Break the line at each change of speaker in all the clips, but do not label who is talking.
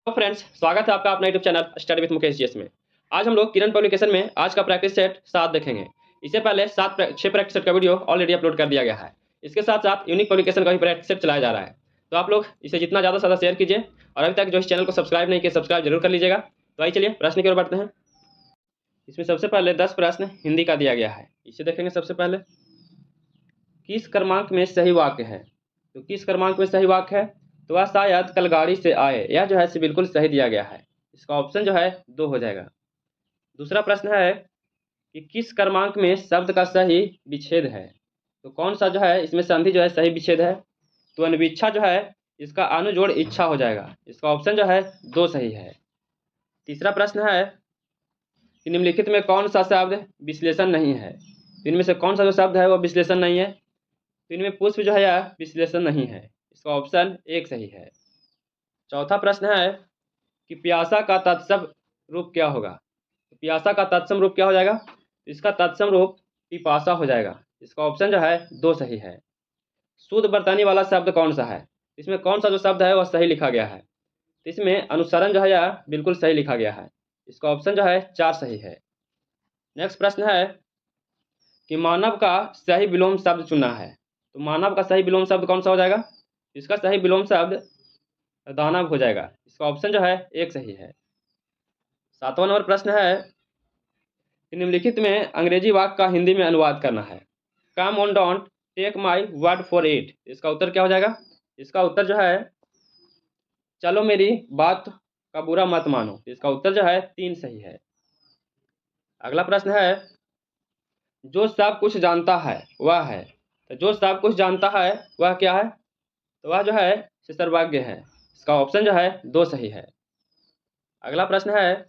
तो फ्रेंड्स, स्वागत है आपका अपना YouTube channel study with Mukesh GS में। आज हम लोग किरण पब्लिकेशन में आज का प्रैक्टिस सेट 7 देखेंगे। इससे पहले 6 प्रैक्टिस सेट का वीडियो ऑलरेडी अपलोड कर दिया गया है। इसके साथ साथ यूनिक पब्लिकेशन का भी प्रैक्टिस सेट चलाया जा रहा है। तो आप लोग इसे जितना ज़्यादा से ज़्यादा शेयर कीजिए और अभी तक जो इस चैनल को सब्सक्राइब नहीं किया, सब्सक्राइब जरूर कर लीजिएगा। तो आइए चलिए प्रश्न की ओर बढ़ते हैं। इसमें सबसे पहले 10 प्रश्न हिंदी का दिया गया है। इसे देखेंगे। सबसे पहले, किस क्रमांक में सही वाक्य है? तो किस क्रमांक में सही वाक्य है? तो वह शायद कल गाड़ी से आए। यह जो है बिल्कुल सही दिया गया है। इसका ऑप्शन जो है 2 हो जाएगा। दूसरा प्रश्न है कि किस क्रमांक में शब्द का सही विच्छेद है? तो कौन सा जो है इसमें संधि जो है सही विच्छेद है? तो अनविच्छा जो है इसका अनुजोड़ इच्छा हो जाएगा। इसका ऑप्शन जो है 2 सही है। तीसरा प्रश्न है कि निम्नलिखित में कौन सा शब्द विश्लेषण नहीं है? तो इनमें से कौन सा जो शब्द है वो विश्लेषण नहीं है? तो इनमें पुष्प जो है यह विश्लेषण नहीं है। इसका ऑप्शन 1 सही है। चौथा प्रश्न है कि प्यासा का तत्सम रूप क्या होगा? तो प्यासा का तत्सम रूप क्या हो जाएगा? इसका तत्सम रूप पिपासा हो जाएगा। इसका ऑप्शन जो है 2 सही है। शुद्ध बरतानी वाला शब्द कौन सा है? इसमें कौन सा जो शब्द है वह सही लिखा गया है? तो इसमें अनुसरण जो है यह बिल्कुल सही लिखा गया है। इसका ऑप्शन जो है 4 सही है। नेक्स्ट प्रश्न है कि मानव का सही विलोम शब्द चुना है। तो मानव का सही विलोम शब्द कौन सा हो जाएगा? इसका सही विलोम शब्द दानव हो जाएगा। इसका ऑप्शन जो है 1 सही है। 7वां नंबर प्रश्न है कि निम्नलिखित में अंग्रेजी वाक्य का हिंदी में अनुवाद करना है। Come on don't take my word for it. इसका उत्तर क्या हो जाएगा? इसका उत्तर जो है चलो मेरी बात का बुरा मत मानो। इसका उत्तर जो है 3 सही है। अगला प्रश्न है जो सब कुछ जानता है वह है। तो जो सब कुछ जानता है वह क्या है? तो वह जो है सर्वज्ञ है। इसका ऑप्शन जो है 2 सही है। अगला प्रश्न है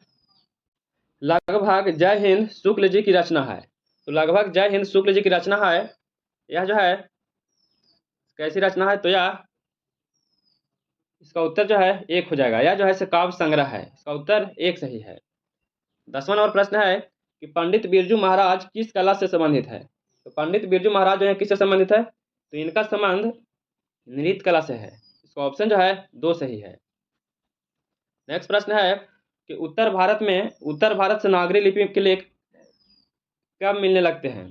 लगभग जय हिंद शुक्ल जी की रचना है। तो लगभग जय हिंद शुक्ल जी की रचना है। यह जो है कैसी रचना है? तो यह इसका उत्तर जो है 1 हो जाएगा। यह जो है काव्य संग्रह है। इसका उत्तर 1 सही है। 10वां नंबर प्रश्न है कि पंडित बिरजू महाराज किस कला से संबंधित है? तो पंडित बिरजू महाराज जो है किससे संबंधित है? तो इनका संबंध नृत्य कला से है। इसका ऑप्शन जो है 2 सही है। नेक्स्ट प्रश्न है कि उत्तर भारत से नागरी लिपि के लेख कब मिलने लगते हैं?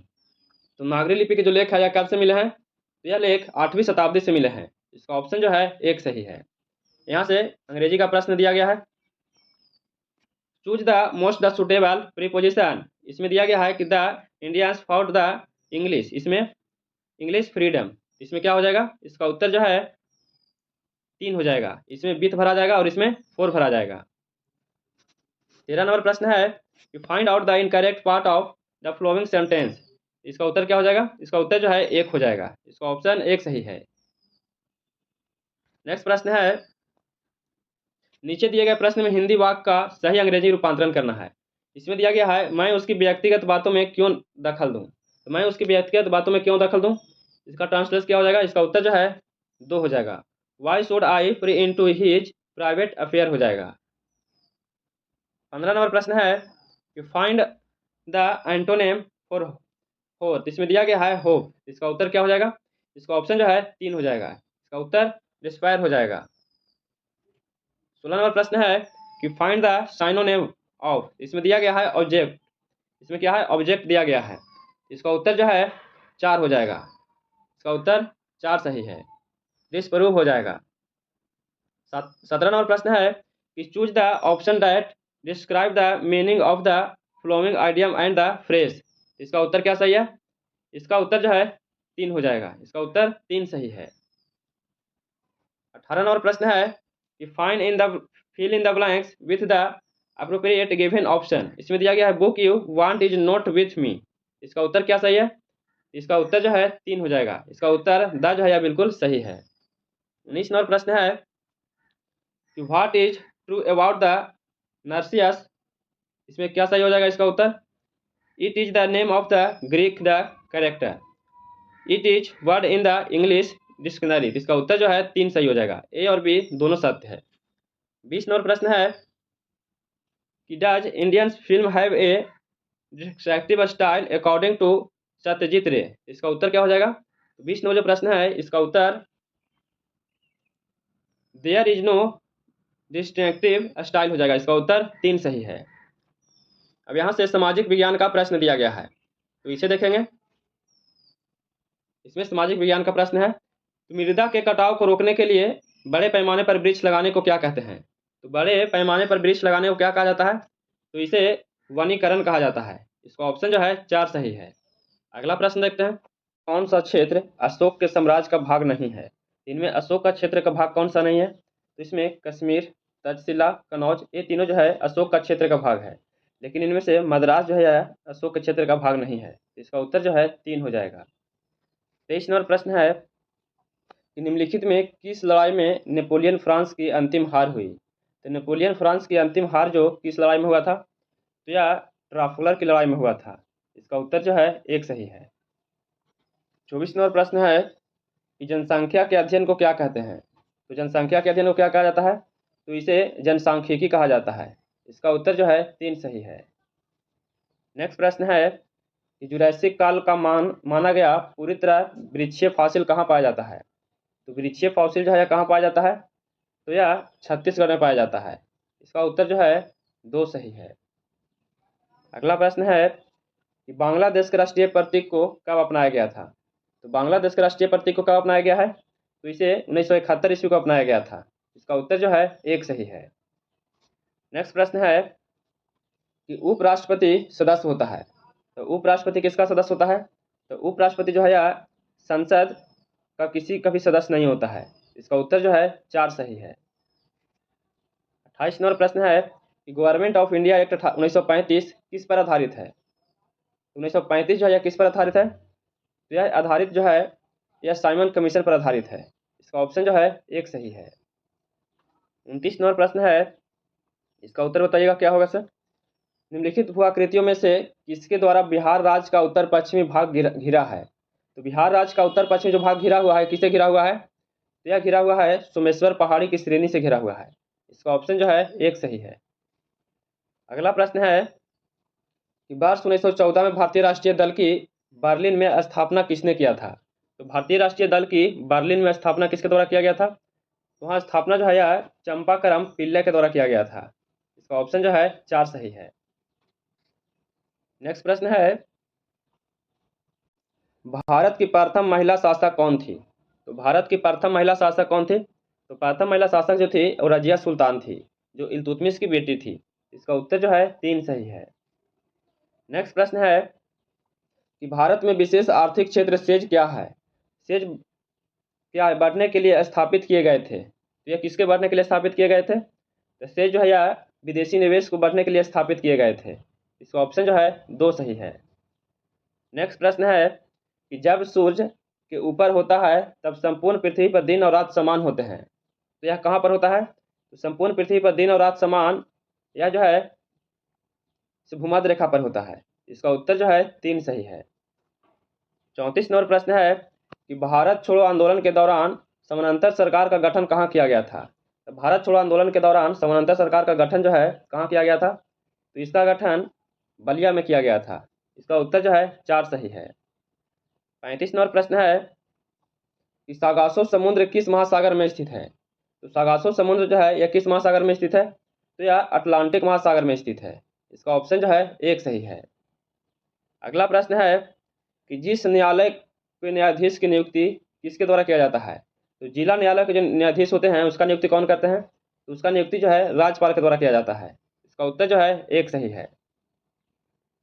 तो नागरी लिपि के जो लेख है यह कब से मिले हैं? तो यह लेख 8वीं शताब्दी से मिले हैं। इसका ऑप्शन जो है 1 सही है। यहाँ से अंग्रेजी का प्रश्न दिया गया है। Choose the most the suitable preposition. इसमें दिया गया है कि the Indians found the English. इसमें इंग्लिश फ्रीडम। इसमें क्या हो जाएगा? इसका उत्तर जो है 3 हो जाएगा। इसमें विथ भरा जाएगा और इसमें फोर भरा जाएगा। 13 नंबर प्रश्न है कि find out the incorrect part of the flowing sentence. इसका उत्तर क्या हो जाएगा? इसका उत्तर जो है 1 हो जाएगा। इसका ऑप्शन 1 सही है। नेक्स्ट प्रश्न है नीचे दिए गए प्रश्न में हिंदी वाक्य का सही अंग्रेजी रूपांतरण करना है। इसमें दिया गया है मैं उसकी व्यक्तिगत बातों में क्यों दखल दूं। तो मैं उसकी व्यक्तिगत बातों में क्यों दखल दूं? इसका ट्रांसलेशन क्या हो जाएगा? इसका उत्तर जो है 2 हो जाएगा। Why should I pry into his private affair हो जाएगा। 15 नंबर प्रश्न है कि find the antonym for hope. इसमें दिया गया है होप। इसका उत्तर क्या हो जाएगा? इसका ऑप्शन जो है 3 हो जाएगा। इसका उत्तर डिस्पायर हो जाएगा। 16 नंबर प्रश्न है कि फाइंड द साइनोनेम ऑफ। इसमें दिया गया है ऑब्जेक्ट। इसमें क्या है? ऑब्जेक्ट दिया गया है। इसका उत्तर जो है 4 हो जाएगा। इसका उत्तर 4 सही है। डिसप्रूव हो जाएगा। 17 नंबर प्रश्न है कि choose the option that describe the meaning of the flowing idiom and the phrase. इसका उत्तर क्या सही है? इसका उत्तर जो है 3 हो जाएगा। इसका उत्तर 3 सही है। 18 नंबर प्रश्न है कि find in the fill in the blanks with the appropriate given option. इसमें दिया गया है book you want is not with me. इसका उत्तर क्या सही है? इसका उत्तर जो है 3 हो जाएगा। इसका उत्तर द जो है बिल्कुल सही है। 19 नंबर प्रश्न है कि what is true about the narcissus. इसमें क्या सही हो जाएगा? इसका उत्तर it is the name of the Greek the character. It is word in the English dictionary. इसका उत्तर जो है 3 सही हो जाएगा। ए और बी दोनों सत्य है। 20 नंबर प्रश्न है कि does Indian film have a destructive style according to Satyajit Ray. इसका उत्तर क्या हो जाएगा? 20 नंबर जो प्रश्न है इसका उत्तर there is no destructive style हो जाएगा। इसका उत्तर 3 सही है। अब यहाँ से सामाजिक विज्ञान का प्रश्न दिया गया है, तो इसे देखेंगे। इसमें सामाजिक विज्ञान का प्रश्न है, तो मृदा के कटाव को रोकने के लिए बड़े पैमाने पर वृक्ष लगाने को क्या कहते हैं? तो बड़े पैमाने पर वृक्ष लगाने को क्या कहा जाता है? तो इसे वनीकरण कहा जाता है। इसका ऑप्शन जो है 4 सही है। अगला प्रश्न देखते हैं, कौन सा क्षेत्र अशोक के साम्राज्य का भाग नहीं है? इनमें अशोक का क्षेत्र का भाग कौन सा नहीं है? तो इसमें कश्मीर, तक्षशिला, कनौज, ये तीनों जो है अशोक का क्षेत्र का भाग है, लेकिन इनमें से मद्रास जो है अशोक के क्षेत्र का भाग नहीं है। इसका उत्तर जो है 3 हो जाएगा। 23 नंबर प्रश्न है कि निम्नलिखित में किस लड़ाई में नेपोलियन फ्रांस की अंतिम हार हुई? तो नेपोलियन फ्रांस की अंतिम हार जो किस लड़ाई में हुआ था? तो यह ट्राफलर की लड़ाई में हुआ था। इसका उत्तर जो है 1 सही है। 24 नंबर प्रश्न है कि जनसंख्या के अध्ययन को क्या कहते हैं? तो जनसंख्या के अध्ययन को क्या कहा जाता है? तो इसे जनसांख्यिकी कहा जाता है। इसका उत्तर जो है 3 सही है। नेक्स्ट प्रश्न है कि जुरैसिक काल का माना गया पूरी तरह वृक्षीय फॉसिल कहाँ पाया जाता है? तो वृक्षीय फॉसिल जो है कहाँ पाया जाता है? तो यह छत्तीसगढ़ में पाया जाता है। इसका उत्तर जो है 2 सही है। अगला प्रश्न है कि बांग्लादेश के राष्ट्रीय प्रतीक को कब अपनाया गया था? तो बांग्लादेश के राष्ट्रीय प्रतीक को कब अपनाया गया है? तो इसे 1971 ईस्वी को अपनाया गया था। इसका उत्तर जो है 1 सही है। नेक्स्ट प्रश्न है कि उपराष्ट्रपति सदस्य होता है, तो उपराष्ट्रपति किसका सदस्य होता है? तो उपराष्ट्रपति जो है यह संसद का किसी का भी सदस्य नहीं होता है। इसका उत्तर जो है 4 सही है। 28 नंबर प्रश्न है कि गवर्नमेंट ऑफ इंडिया एक्ट 1935 किस पर आधारित है? 1935 जो है यह किस पर आधारित है? तो यह आधारित जो है यह साइमन कमीशन पर आधारित है। इसका ऑप्शन जो है 1 सही है। 29 नंबर प्रश्न है, इसका उत्तर बताइएगा क्या होगा सर? निम्नलिखित भूआकृतियों में से किसके द्वारा बिहार राज्य का उत्तर पश्चिमी भाग घिरा है? तो बिहार राज्य का उत्तर पश्चिमी जो भाग घिरा हुआ है, किससे घिरा हुआ है? तो यह घिरा हुआ है सोमेश्वर पहाड़ी की श्रेणी से घिरा हुआ है। इसका ऑप्शन जो है 1 सही है। अगला प्रश्न है कि वर्ष 1914 में भारतीय राष्ट्रीय दल की बर्लिन में स्थापना किसने किया था? तो भारतीय राष्ट्रीय दल की बर्लिन में स्थापना किसके द्वारा किया गया था? वहाँ स्थापना जो है यह चंपाकरम पिल्ले के द्वारा किया गया था। इसका ऑप्शन जो है 4 सही है। नेक्स्ट प्रश्न है, भारत की प्रथम महिला शासक कौन थी? तो भारत की प्रथम महिला शासक कौन थी? तो प्रथम महिला शासक जो थी वो रजिया सुल्तान थी, जो इल्तुतमिश की बेटी थी। इसका उत्तर जो है 3 सही है। नेक्स्ट प्रश्न है कि भारत में विशेष आर्थिक क्षेत्र सेज क्या है? सेज क्या बढ़ने के लिए स्थापित किए गए थे? तो यह किसके बढ़ने के लिए स्थापित किए गए थे? तो सेज जो है यह विदेशी निवेश को बढ़ने के लिए स्थापित किए गए थे। इसका ऑप्शन जो है 2 सही है। नेक्स्ट प्रश्न है कि जब सूर्य के ऊपर होता है तब संपूर्ण पृथ्वी पर दिन और रात समान होते हैं। तो यह कहाँ पर होता है? तो संपूर्ण पृथ्वी पर दिन और रात समान यह जो है भूमध्य रेखा पर होता है। इसका उत्तर जो है 3 सही है। 34 नंबर प्रश्न है कि भारत छोड़ो आंदोलन के दौरान समानांतर सरकार का गठन कहाँ किया गया था? तो भारत छोड़ो आंदोलन के दौरान समानांतर सरकार का गठन जो है कहाँ किया गया था? तो इसका गठन बलिया में किया गया था। इसका उत्तर जो है 4 सही है। 35 नंबर प्रश्न है कि सागासो समुद्र किस महासागर में स्थित है? तो सागासो समुद्र जो है यह किस महासागर में स्थित है? तो यह अटलांटिक महासागर में स्थित है। इसका ऑप्शन जो है 1 सही है। अगला प्रश्न है कि जिस न्यायालय के न्यायाधीश की नियुक्ति किसके द्वारा किया जाता है? तो जिला न्यायालय के जो न्यायाधीश होते हैं उसका नियुक्ति कौन करते हैं? तो उसका नियुक्ति जो है राज्यपाल के द्वारा किया जाता है। इसका उत्तर जो है 1 सही है।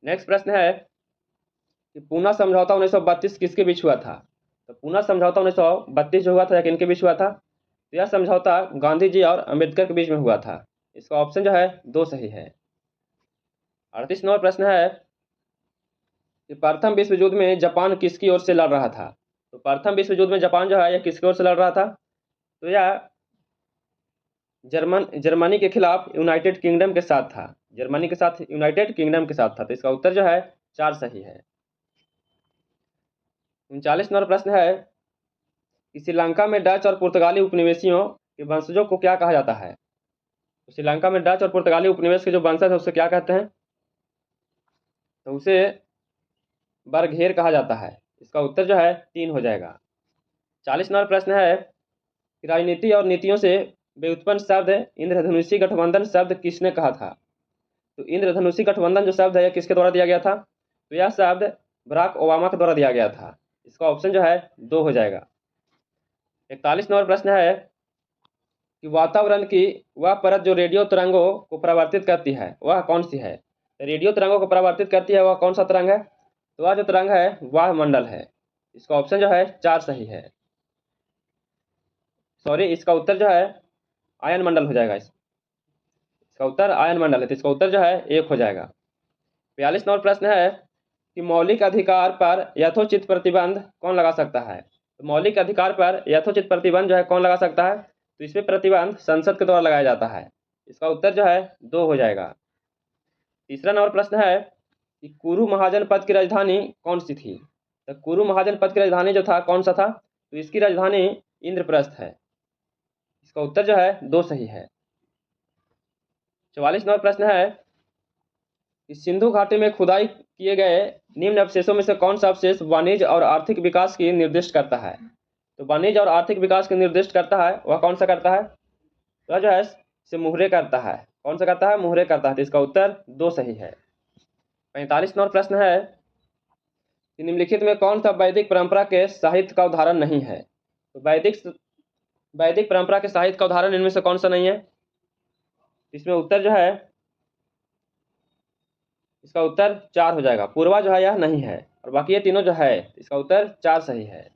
नेक्स्ट प्रश्न है कि पूना समझौता 1932 किसके बीच हुआ था? तो पूना समझौता 1932 जो हुआ था किनके बीच हुआ था? तो यह समझौता गांधी जी और अम्बेडकर के बीच में हुआ था। इसका ऑप्शन जो है 2 सही है। 38 नंबर प्रश्न है कि प्रथम विश्व युद्ध में जापान किसकी ओर से लड़ रहा था? तो प्रथम विश्व युद्ध में जापान जो है यह किसकी ओर से लड़ रहा था? तो यह जर्मनी के खिलाफ यूनाइटेड किंगडम के साथ था। जर्मनी के साथ यूनाइटेड किंगडम के साथ था। तो इसका उत्तर जो है 4 सही है। 39 नंबर प्रश्न है कि श्रीलंका में डच और पुर्तगाली उपनिवेशियों के वंशजों को क्या कहा जाता है? तो श्रीलंका में डच और पुर्तगाली उपनिवेश के जो वंशज है उससे क्या कहते हैं? तो उसे बरघेर कहा जाता है। इसका उत्तर जो है 3 हो जाएगा। 40 नंबर प्रश्न है कि राजनीति और नीतियों से व्युत्पन्न शब्द इंद्रधनुषी गठबंधन शब्द किसने कहा था? तो इंद्रधनुषी गठबंधन जो शब्द है यह किसके द्वारा दिया गया था? तो यह शब्द बराक ओबामा के द्वारा दिया गया था। इसका ऑप्शन जो है 2 हो जाएगा। 41 नंबर प्रश्न है कि वातावरण की वह परत जो रेडियो तरंगों को परावर्तित करती है वह कौन सी है? रेडियो तरंगों को परावर्तित करती है वह कौन सा तरंग है? तो वह जो तरंग है वायुमंडल है। इसका ऑप्शन जो है 4 सही है। सॉरी, इसका उत्तर जो है आयन मंडल हो जाएगा। इसका उत्तर आयन मंडल है, तो इसका उत्तर जो है 1 हो जाएगा। 42 नंबर प्रश्न है कि मौलिक अधिकार पर यथोचित प्रतिबंध कौन लगा सकता है? तो मौलिक अधिकार पर यथोचित प्रतिबंध जो है कौन लगा सकता है? तो इसमें प्रतिबंध संसद के द्वारा लगाया जाता है। इसका उत्तर जो है 2 हो जाएगा। तीसरा नंबर प्रश्न है कि कुरु महाजनपद की राजधानी कौन सी थी? तो कुरु महाजनपद की राजधानी जो था कौन सा था? तो इसकी राजधानी इंद्रप्रस्थ है। इसका उत्तर जो है 2 सही है। 44 नंबर प्रश्न है कि सिंधु घाटी में खुदाई किए गए निम्न अवशेषों में से कौन सा अवशेष वाणिज्य और आर्थिक विकास की निर्दिष्ट करता है? तो वाणिज्य और आर्थिक विकास की निर्दिष्ट करता है वह कौन सा करता है? तो जो है से मुहरे करता है। कौन सा करता है? मुहरे करता है। तो इसका उत्तर 2 सही है। 45 नंबर प्रश्न है कि निम्नलिखित में कौन सा वैदिक परंपरा के साहित्य का उदाहरण नहीं है? तो वैदिक परंपरा के साहित्य का उदाहरण इनमें से कौन सा नहीं है? इसमें उत्तर जो है इसका उत्तर 4 हो जाएगा। पूर्वा जो है यह नहीं है और बाकी ये तीनों जो है इसका उत्तर 4 सही है।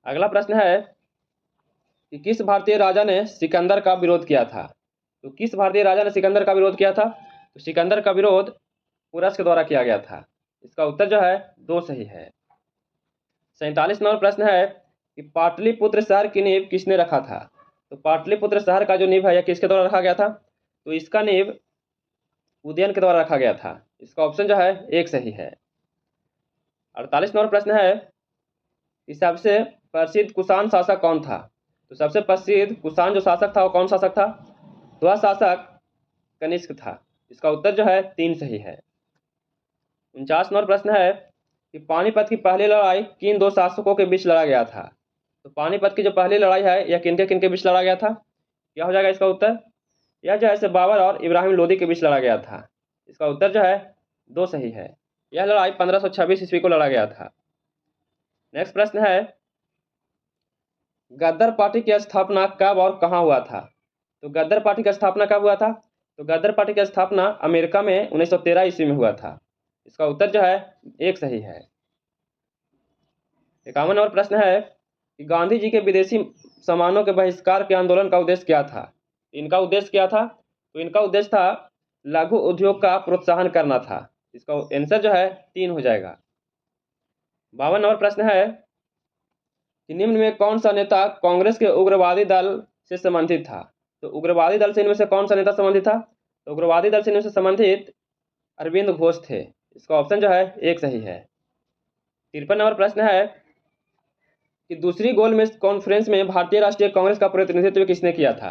अगला प्रश्न है कि किस भारतीय राजा ने सिकंदर का विरोध किया था? तो किस भारतीय राजा ने सिकंदर का विरोध किया था? तो सिकंदर का विरोध पुरस के द्वारा किया गया था। इसका उत्तर जो है 2 सही है। 47 नंबर प्रश्न है कि पाटलिपुत्र शहर की नींव किसने रखा था? तो पाटलिपुत्र शहर का जो नींव है यह किसके द्वारा रखा गया था? तो इसका नींव उदयन के द्वारा रखा गया था। इसका ऑप्शन जो है 1 सही है। 48 नंबर प्रश्न है कि सबसे प्रसिद्ध कुषाण शासक कौन था? तो सबसे प्रसिद्ध कुषाण जो शासक था वो कौन शासक था? तो वह शासक कनिष्क था। इसका उत्तर जो है 3 सही है। 49 नंबर प्रश्न है कि पानीपत की पहली लड़ाई किन 2 शासकों के बीच लड़ा गया था? तो पानीपत की जो पहली लड़ाई है यह किनके बीच लड़ा गया था? क्या हो जाएगा इसका उत्तर? यह जो है बाबर और इब्राहिम लोदी के बीच लड़ा गया था। इसका उत्तर जो है 2 सही है। यह लड़ाई 1526 ईस्वी को लड़ा गया था। नेक्स्ट प्रश्न है गद्दर पार्टी की स्थापना कब और कहाँ हुआ था? तो गद्दर पार्टी की स्थापना कब हुआ था? तो गद्दर पार्टी की स्थापना अमेरिका में 1913 ईस्वी में हुआ था। इसका उत्तर जो है 1 सही है। 51 नंबर प्रश्न है कि गांधी जी के विदेशी सामानों के बहिष्कार के आंदोलन का उद्देश्य क्या था? इनका उद्देश्य क्या था? तो इनका उद्देश्य था लघु उद्योग का प्रोत्साहन करना था। इसका आंसर जो है 3 हो जाएगा। 52 नंबर प्रश्न है कि निम्न में कौन सा नेता कांग्रेस के उग्रवादी दल से संबंधित था? तो उग्रवादी दल से इनमें से कौन सा नेता संबंधित था? तो उग्रवादी दल से इनमें से संबंधित अरविंद घोष थे। इसका ऑप्शन जो है 1 सही है। 53 नंबर प्रश्न है कि दूसरी गोलमेज कॉन्फ्रेंस में भारतीय राष्ट्रीय कांग्रेस का प्रतिनिधित्व किसने किया था?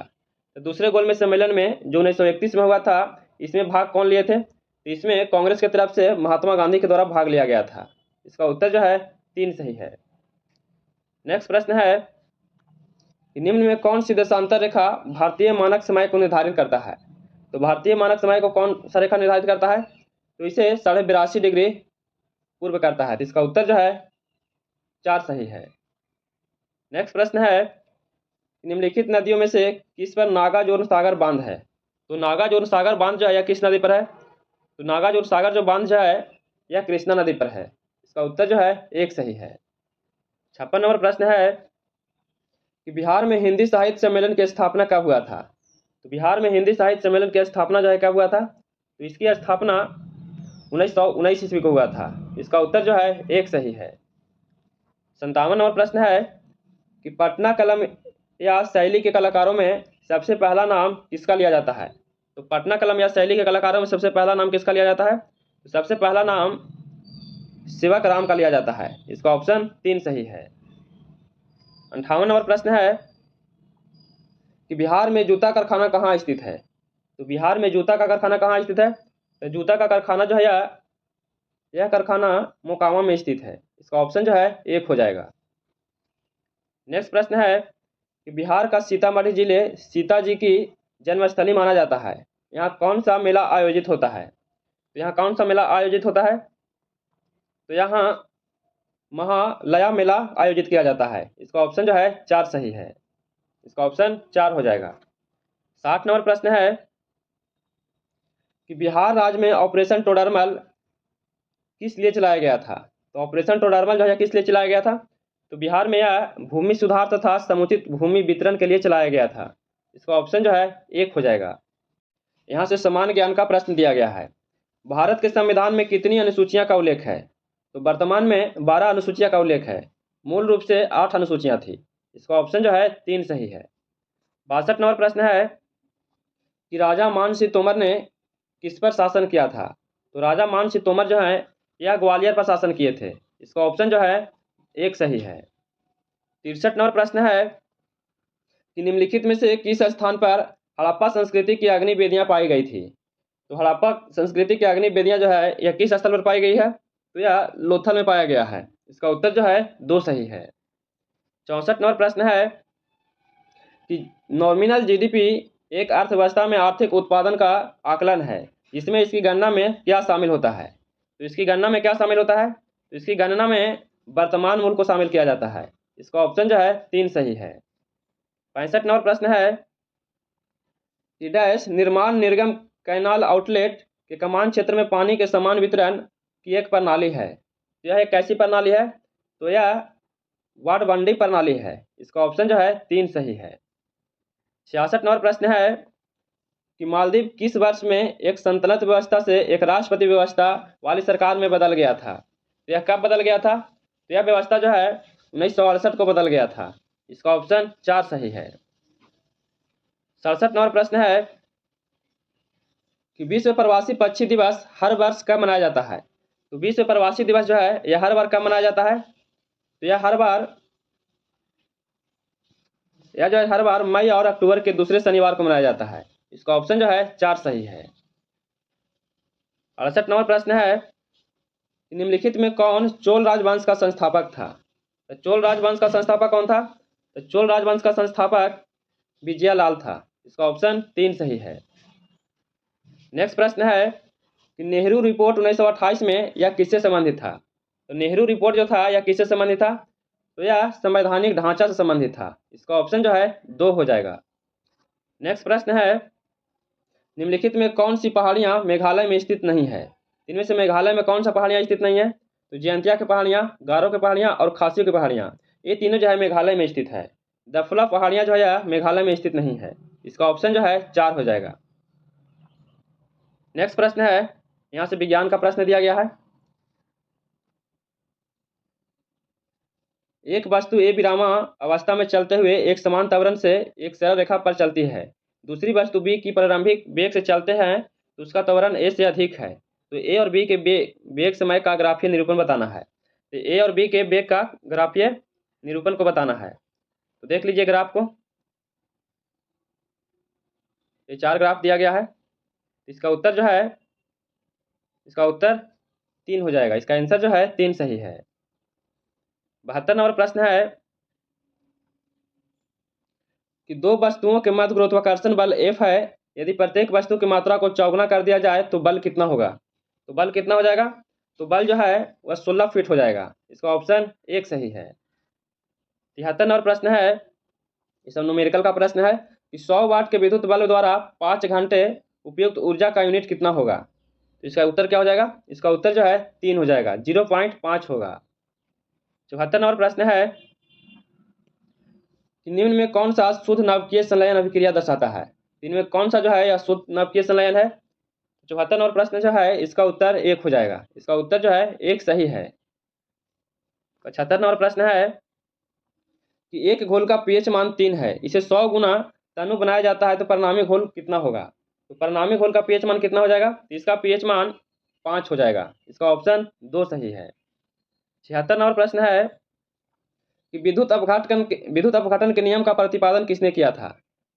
तो दूसरे गोलमेज सम्मेलन में जो 1931 में हुआ था इसमें भाग कौन लिए थे? तो इसमें कांग्रेस की तरफ से महात्मा गांधी के द्वारा भाग लिया गया था। इसका उत्तर जो है 3 सही है। नेक्स्ट प्रश्न है कि निम्न में कौन सी देशांतर रेखा भारतीय मानक समय को निर्धारित करता है? तो भारतीय मानक समय को कौन सा रेखा निर्धारित करता है? तो इसे 82.5 डिग्री पूर्व करता है। तो इसका उत्तर जो है 4 सही है। नेक्स्ट प्रश्न है निम्नलिखित नदियों में से किस पर नागार्जुन सागर बांध है? तो नागार्जुन सागर बांध जो है यह किस नदी पर है? तो नागार्जुन सागर जो बांध जो है यह कृष्णा नदी पर है। इसका उत्तर जो है 1 सही है। 56 नंबर प्रश्न है कि बिहार में हिंदी साहित्य सम्मेलन की स्थापना कब हुआ था? तो बिहार में हिंदी साहित्य सम्मेलन की स्थापना जो है कब हुआ था? तो इसकी स्थापना 1919 ईस्वी को हुआ था। इसका उत्तर जो है 1 सही है। 57 नंबर प्रश्न है कि पटना कलम या शैली के कलाकारों में सबसे पहला नाम किसका लिया जाता है? तो पटना कलम या शैली के कलाकारों में सबसे पहला नाम किसका लिया जाता है? तो सबसे पहला नाम सेवक राम का लिया जाता है। इसका ऑप्शन 3 सही है। 58 नंबर प्रश्न है कि बिहार में जूता कारखाना कहाँ स्थित है? तो बिहार में जूता का कारखाना कहाँ स्थित है? तो जूता का कारखाना जो है यह कारखाना मोकामा में स्थित है। इसका ऑप्शन जो है 1 हो जाएगा। नेक्स्ट प्रश्न है कि कि बिहार का सीतामढ़ी जिले सीता जी की जन्मस्थली माना जाता है। यहाँ कौन सा मेला आयोजित होता है? तो यहाँ कौन सा मेला आयोजित होता है? तो यहाँ महालया मेला आयोजित किया जाता है। इसका ऑप्शन जो है 4 सही है। इसका ऑप्शन 4 हो जाएगा। 60 नंबर प्रश्न है कि बिहार राज्य में ऑपरेशन टोडरमल किस लिए चलाया गया था? तो ऑपरेशन टोडरमल जो है किस लिए चलाया गया था? तो बिहार में यह भूमि सुधार तथा समुचित भूमि वितरण के लिए चलाया गया था। इसका ऑप्शन जो है 1 हो जाएगा। यहाँ से सामान्य ज्ञान का प्रश्न दिया गया है। भारत के संविधान में कितनी अनुसूचियां का उल्लेख है? तो वर्तमान में 12 अनुसूचियां का उल्लेख है। मूल रूप से 8 अनुसूचियां थी। इसका ऑप्शन जो है 3 सही है। 62 नंबर प्रश्न है कि राजा मान सिंह तोमर ने किस पर शासन किया था? तो राजा मान सिंह तोमर जो है यह ग्वालियर पर शासन किए थे। इसका ऑप्शन जो है 1 सही है। 63 नंबर प्रश्न है कि निम्नलिखित में से किस स्थान पर हड़प्पा संस्कृति की अग्नि वेदियां पाई गई थी? तो हड़प्पा संस्कृति की अग्नि वेदियां जो है यह किस स्थल पर पाई गई है? तो यह लोथल में पाया गया है। इसका उत्तर जो है 2 सही है। 64 नंबर प्रश्न है कि नॉमिनल जीडीपी एक अर्थव्यवस्था में आर्थिक उत्पादन का आकलन है, जिसमें इसकी गणना में क्या शामिल होता है? तो इसकी गणना में क्या शामिल होता है? तो इसकी गणना में वर्तमान मूल्य को शामिल किया जाता है। इसका ऑप्शन जो है 3 सही है। 65 नंबर प्रश्न है कि डैश निर्माण निर्गम कैनाल आउटलेट के कमान क्षेत्र में पानी के समान वितरण की एक प्रणाली है। यह एक कैसी प्रणाली है? तो यह वाटबंडी प्रणाली है। इसका ऑप्शन जो है 3 सही है। 66 नंबर प्रश्न है कि मालदीव किस वर्ष में एक संतलत व्यवस्था से एक राष्ट्रपति व्यवस्था वाली सरकार में बदल गया था? तो यह कब बदल गया था? तो यह व्यवस्था जो है 1968 को बदल गया था। इसका ऑप्शन 4 सही है। 67 नंबर प्रश्न है कि विश्व प्रवासी पक्षी दिवस हर वर्ष कब मनाया जाता है? तो विश्व प्रवासी दिवस जो है यह हर बार कब मनाया जाता है? तो यह हर बार मई और अक्टूबर के दूसरे शनिवार को मनाया जाता है। इसका ऑप्शन जो है 4 सही है। 68 नंबर प्रश्न है निम्नलिखित में कौन चोल राजवंश का संस्थापक था? तो चोल राजवंश का संस्थापक कौन था? तो चोल राजवंश का संस्थापक विजयालाल था। इसका ऑप्शन 3 सही है। नेक्स्ट प्रश्न है कि नेहरू रिपोर्ट 1928 में यह किससे संबंधित था? तो नेहरू रिपोर्ट जो था यह किससे संबंधित था? तो यह संवैधानिक ढांचा से संबंधित था। इसका ऑप्शन जो है 2 हो जाएगा। नेक्स्ट प्रश्न है निम्नलिखित में कौन सी पहाड़ियां मेघालय में स्थित नहीं है? इनमें से मेघालय में कौन सा पहाड़ियां स्थित नहीं है? तो जयंतिया की पहाड़ियां, गारो की पहाड़ियां और खासियों की पहाड़ियां, ये तीनों जो है मेघालय में स्थित है। दफला पहाड़ियां जो है मेघालय में स्थित नहीं है। इसका ऑप्शन जो है 4 हो जाएगा। नेक्स्ट प्रश्न है यहाँ से विज्ञान का प्रश्न दिया गया है। एक वस्तु ए विरामा अवस्था में चलते हुए एक समान त्वरण से एक सरल रेखा पर चलती है। दूसरी वस्तु बी की प्रारंभिक वेग से चलते हैं तो उसका त्वरण ए से अधिक है। तो ए और बी के वेग समय का ग्राफीय निरूपण बताना है। तो ए और बी के वेग का ग्राफीय निरूपण को बताना है। तो देख लीजिए ग्राफ को। ये 4 ग्राफ दिया गया है। इसका उत्तर जो है 3 हो जाएगा। इसका आंसर जो है 3 सही है। 72 नंबर प्रश्न है कि दो वस्तुओं के मध्य गुरुत्वाकर्षण बल F है। यदि प्रत्येक वस्तु की मात्रा को चौगुना कर दिया जाए तो बल कितना होगा? तो बल कितना हो जाएगा? तो बल जो है वह 16 फीट हो जाएगा। इसका ऑप्शन 1 सही है। 73 नंबर प्रश्न है, ये सब न्यूमेरिकल का प्रश्न है कि 100 वाट के विद्युत बल्ब द्वारा 5 घंटे उपयुक्त ऊर्जा का यूनिट कितना होगा? तो इसका उत्तर क्या हो जाएगा? इसका उत्तर जो है 3 हो जाएगा, 0.5 होगा। 74 नंबर प्रश्न है कि निम्न में कौन सा शुद्ध नाभिकीय संलयन अभिक्रिया दर्शाता है? इनमें कौन सा जो है यह शुद्ध नाभिकीय संलयन है? 74 नंबर प्रश्न जो है इसका उत्तर 1 हो जाएगा। इसका उत्तर जो है 1 सही है। 75 नंबर प्रश्न है कि एक घोल का पीएच मान 3 है, इसे 100 गुना तनु बनाया जाता है तो परिणामी घोल कितना होगा? तो परिणामी घोल का पीएच मान कितना हो जाएगा? तो इसका पीएच मान 5 हो जाएगा। इसका ऑप्शन 2 सही है। 76 नंबर प्रश्न है कि विद्युत अपघटन के नियम का प्रतिपादन किसने किया था?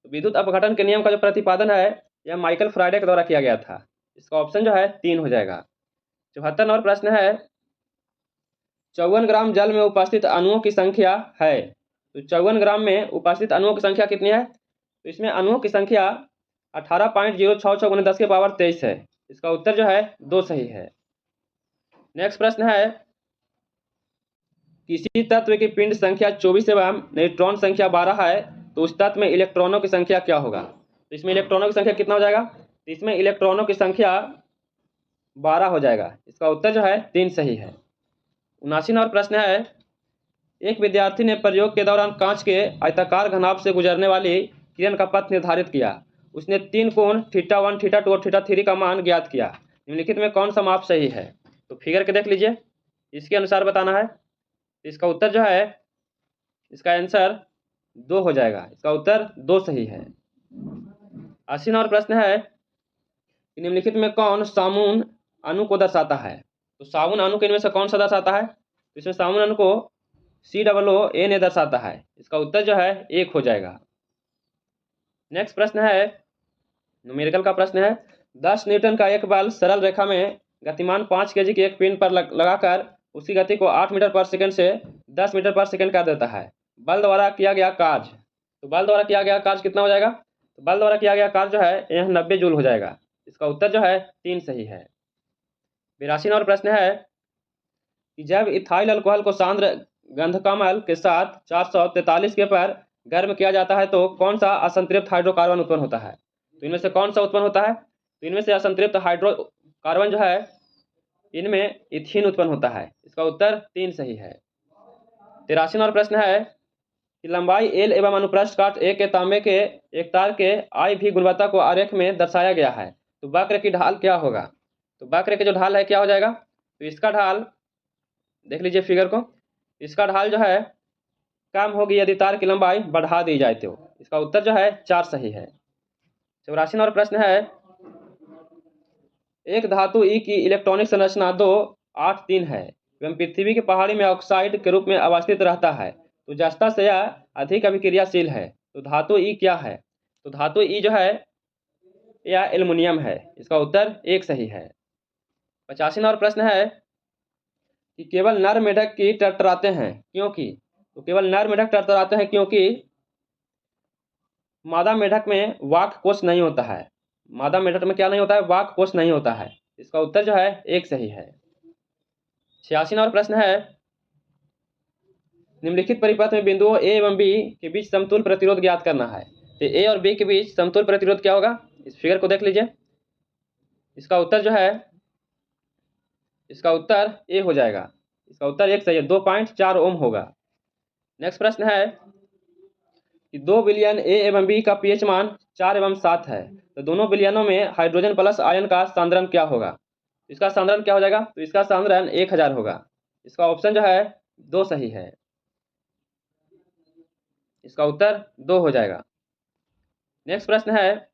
तो विद्युत अपघटन के नियम का जो प्रतिपादन है यह माइकल फ्राइडे के द्वारा किया गया था। इसका ऑप्शन जो है 3 हो जाएगा। 74 नंबर प्रश्न है 54 ग्राम जल में उपस्थित अणुओं की संख्या है तो 54 ग्राम में उपस्थित अणुओं की संख्या कितनी है? तो इसमें अणुओं की संख्या 18.066 गुने 10 के पावर 23 है। इसका उत्तर जो है 2 सही है। नेक्स्ट प्रश्न है, किसी तत्व की पिंड संख्या 24 एवं न्यूट्रॉन संख्या 12 है, तो उस तत्व में इलेक्ट्रॉनों की संख्या क्या होगा? तो इसमें इलेक्ट्रॉनों की संख्या कितना हो जाएगा? तो इसमें इलेक्ट्रॉनों की संख्या 12 हो जाएगा। इसका उत्तर जो है 3 सही है। 79 नंबर प्रश्न है, एक विद्यार्थी ने प्रयोग के दौरान कांच के आयताकार घनाभ से गुजरने वाली किरण का पथ निर्धारित किया। उसने 3 कोण θ1, θ2 और θ3 का मान ज्ञात किया। निम्नलिखित में कौन सा माप सही है? तो फिगर के देख लीजिए, इसके अनुसार बताना है। इसका उत्तर जो है, इसका आंसर 2 हो जाएगा। इसका उत्तर 2 सही है। 80 नंबर प्रश्न है, निम्नलिखित में कौन सामून अणु को दर्शाता है? तो सामून अणु के इनमें से कौन सा दर्शाता है? तो इसमें सामून अणु को COON ने दर्शाता है। इसका उत्तर जो है 1 हो जाएगा। नेक्स्ट प्रश्न है, न्यूमेरिकल का प्रश्न है, 10 न्यूटन का एक बल सरल रेखा में गतिमान 5 kg की एक पिंड पर लगाकर उसकी गति को 8 मीटर पर सेकंड से 10 मीटर पर सेकंड कर देता है। बल द्वारा किया गया कार्य, तो बल द्वारा किया गया कार्य कितना हो जाएगा? तो बल द्वारा किया गया कार्य जो है यह 90 जूल हो जाएगा। इसका उत्तर जो है 3 सही है। 82 नंबर प्रश्न है, कि जब इथाइल अल्कोहल को सांद्र गंधकामल के साथ 443 के पर गर्म किया जाता है तो कौन सा असंतृप्त हाइड्रोकार्बन उत्पन्न होता है? तो इनमें से कौन सा उत्पन्न होता है? तो इनमें से असंतृप्त हाइड्रोकार्बन जो है, इनमें इथीन उत्पन्न होता है। इसका उत्तर 3 सही है। 83 नंबर प्रश्न है, कि लंबाई L एवं अनुप्रस्थ काट A के तांबे के एक तार के I भी गुणवत्ता को आरेख में दर्शाया गया है, तो वक्र की ढाल क्या होगा? तो वक्र की जो ढाल है क्या हो जाएगा? तो इसका ढाल देख लीजिए फिगर को, इसका ढाल जो है कम होगी यदि तार की लंबाई बढ़ा दी जाए तो। इसका उत्तर जो है 4 सही है। 84 नंबर प्रश्न है, एक धातु ई की इलेक्ट्रॉनिक संरचना 283 है एवं पृथ्वी की पहाड़ी में ऑक्साइड के रूप में अवस्थित रहता है, तो जस्ता से यह अधिक अभिक्रियाशील है, तो धातु ई क्या है? तो धातु ई जो है यह एल्युमिनियम है। इसका उत्तर 1 सही है। 85 नंबर प्रश्न है, कि केवल नर मेढक की टरटराते हैं क्योंकि? तो केवल नर मेढक टरटराते हैं क्योंकि मादा मेढक में वाक कोष नहीं होता है। मादा मेढक में क्या नहीं होता है? वाक कोष नहीं होता है। इसका उत्तर जो है 1 सही है। 86 नंबर प्रश्न है, निम्नलिखित परिपथ में बिंदुओं A एवं B के बीच समतुल प्रतिरोध ज्ञात करना है। तो A और B के बीच समतुल प्रतिरोध क्या होगा? इस फिगर को देख लीजिए, इसका उत्तर जो है, इसका उत्तर A हो जाएगा। इसका उत्तर 1 सही है, 2.4 ओम होगा। नेक्स्ट प्रश्न है, कि 2 विलयन A एवं B का pH मान 4 एवं 7 है, तो दोनों विलयनों में हाइड्रोजन प्लस आयन का सांद्रण क्या होगा? इसका सांद्रण क्या हो जाएगा? तो इसका सांद्रण 1000 होगा। इसका ऑप्शन जो है 2 सही है। इसका उत्तर 2 हो जाएगा। नेक्स्ट प्रश्न है,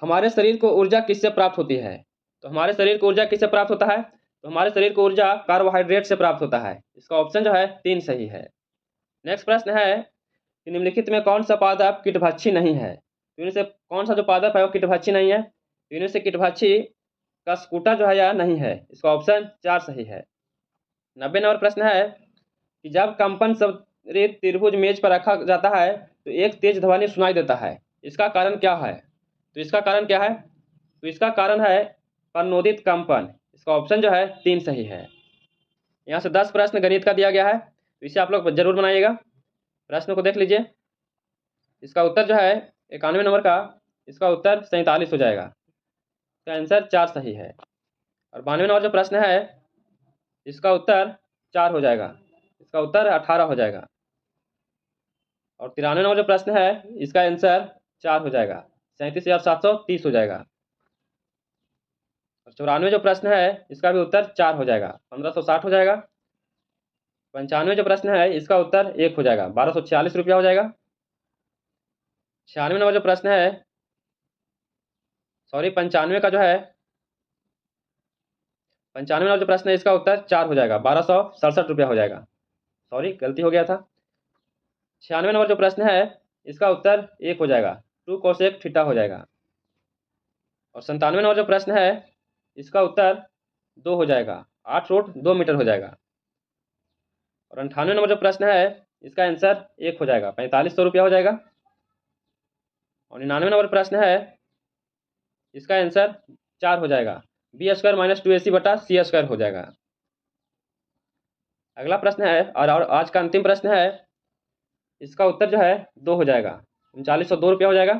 हमारे शरीर को ऊर्जा किससे प्राप्त होती है? तो हमारे शरीर को ऊर्जा किससे प्राप्त होता है? तो हमारे शरीर को ऊर्जा कार्बोहाइड्रेट से प्राप्त होता है। इसका ऑप्शन जो है 3 सही है। नेक्स्ट प्रश्न है, कि निम्नलिखित में कौन सा पादप कीटभक्षी नहीं है? तो इनमें से कौन सा जो पादप है वो कीटभक्षी नहीं है? तो इनमें से कीटभक्षी का स्कूटा जो है या नहीं है। इसका ऑप्शन 4 सही है। 90 नंबर प्रश्न है, कि जब कंपन संतरित त्रिभुज मेज पर रखा जाता है तो एक तेज ध्वनि सुनाई देता है, इसका कारण क्या है? तो इसका कारण क्या है? तो इसका कारण है प्रणोदित कंपन। इसका ऑप्शन जो है 3 सही है। यहाँ से 10 प्रश्न गणित का दिया गया है, तो इसे आप लोग जरूर बनाइएगा। प्रश्न को देख लीजिए, इसका उत्तर जो है 91 नंबर का, इसका उत्तर 47 हो जाएगा। इसका आंसर 4 सही है। और 92 नंबर जो प्रश्न है, इसका उत्तर 4 हो जाएगा। इसका उत्तर 18 हो जाएगा। और 93 नंबर जो प्रश्न है, इसका आंसर 4 हो जाएगा, 37,730 हो जाएगा। और 94 जो प्रश्न है, इसका भी उत्तर 4 हो जाएगा, 1560 हो जाएगा। 95 जो प्रश्न है, इसका उत्तर 1 हो जाएगा, 1246 रुपया हो जाएगा। 96 नंबर जो प्रश्न है, सॉरी 95 का जो है, 95 नंबर जो प्रश्न है, इसका उत्तर 4 हो जाएगा, 1267 रुपया हो जाएगा। सॉरी गलती हो गया था। 96 नंबर जो प्रश्न है, इसका उत्तर 1 हो जाएगा, 2 कोसेक थीटा हो जाएगा। और 97 नंबर जो प्रश्न है, इसका उत्तर 2 हो जाएगा, 8 रूट 2 मीटर हो जाएगा। और 98 नंबर जो प्रश्न है, इसका आंसर 1 हो जाएगा, 4500 रुपया हो जाएगा। और 99 नंबर प्रश्न है, इसका आंसर 4 हो जाएगा, b² - 2ac/c² हो जाएगा। अगला प्रश्न है और आज का अंतिम प्रश्न है, इसका उत्तर जो है 2 हो जाएगा, 3902 रुपया हो जाएगा।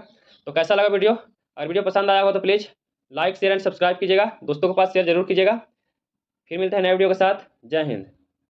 तो कैसा लगा वीडियो? अगर वीडियो पसंद आया हो तो please like share and subscribe कीजिएगा, दोस्तों के पास शेयर जरूर कीजिएगा। फिर मिलते हैं नए वीडियो के साथ। जय हिंद।